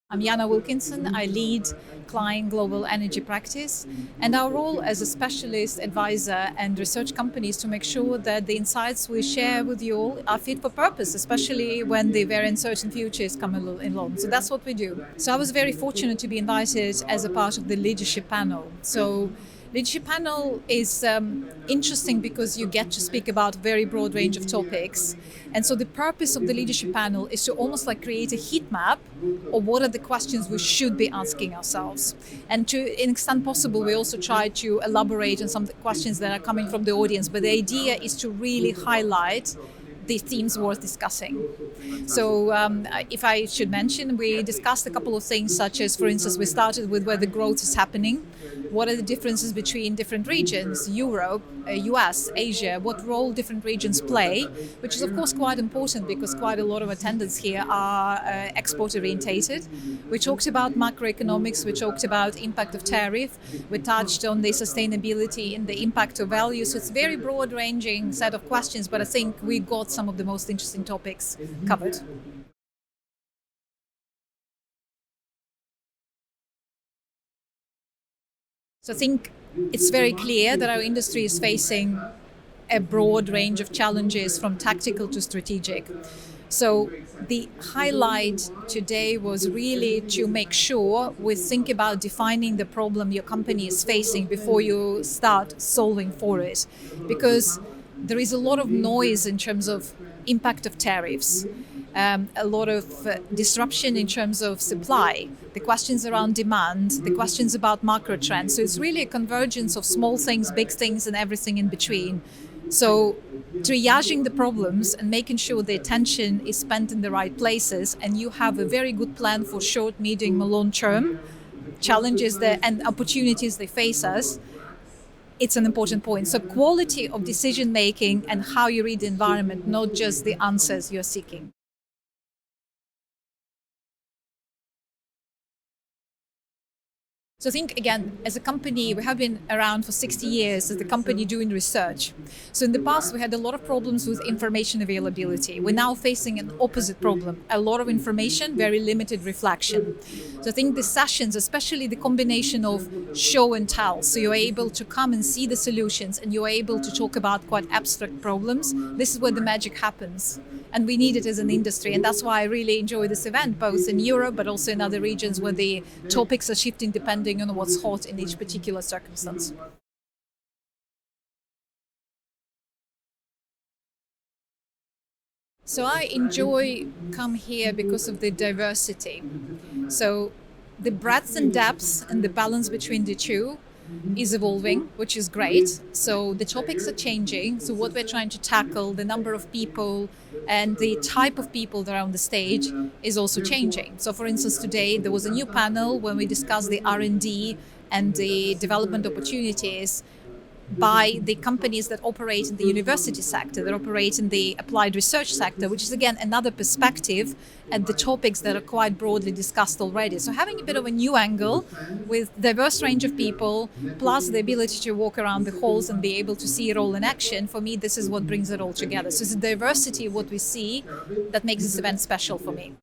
I'm Yana Wilkinson. I lead Kline Global Energy Practice, and our role as a specialist advisor and research company is to make sure that the insights we share with you all are fit for purpose, especially when the very uncertain future is coming along. So that's what we do. So I was very fortunate to be invited as a part of the leadership panel. So leadership panel is interesting because you get to speak about a very broad range of topics. And so the purpose of the leadership panel is to almost like create a heat map of what are the questions we should be asking ourselves. And to an extent possible, we also try to elaborate on some questions that are coming from the audience. But the idea is to really highlight the themes worth discussing. So if I should mention, we discussed a couple of things such as, for instance, we started with where the growth is happening. What are the differences between different regions, Europe, US, Asia, what role different regions play, which is of course quite important because quite a lot of attendants here are export orientated. We talked about macroeconomics, we talked about impact of tariff, we touched on the sustainability and the impact of value. So it's a very broad ranging set of questions, but I think we got some of the most interesting topics covered. So I think it's very clear that our industry is facing a broad range of challenges from tactical to strategic. So the highlight today was really to make sure we think about defining the problem your company is facing before you start solving for it. Because there is a lot of noise in terms of impact of tariffs. A lot of disruption in terms of supply, the questions around demand, the questions about macro trends. So it's really a convergence of small things, big things, and everything in between. So triaging the problems and making sure the attention is spent in the right places, and you have a very good plan for short, medium, and long term challenges and opportunities they face us. It's an important point. So quality of decision making and how you read the environment, not just the answers you're seeking. So I think, again, as a company, we have been around for 60 years as a company doing research. So in the past, we had a lot of problems with information availability. We're now facing an opposite problem. A lot of information, very limited reflection. So I think the sessions, especially the combination of show and tell, so you're able to come and see the solutions and you're able to talk about quite abstract problems, this is where the magic happens. And we need it as an industry. And that's why I really enjoy this event, both in Europe, but also in other regions where the topics are shifting depending on what's hot in each particular circumstance. So I enjoy come here because of the diversity. So the breadth and depth and the balance between the two is evolving, which is great. So the topics are changing. So what we're trying to tackle, the number of people and the type of people that are on the stage is also changing. So for instance, today there was a new panel when we discussed the R&D and the development opportunities by the companies that operate in the university sector, that operate in the applied research sector, which is again another perspective at the topics that are quite broadly discussed already. So having a bit of a new angle with diverse range of people, plus the ability to walk around the halls and be able to see it all in action, for me, this is what brings it all together. So it's the diversity of what we see that makes this event special for me.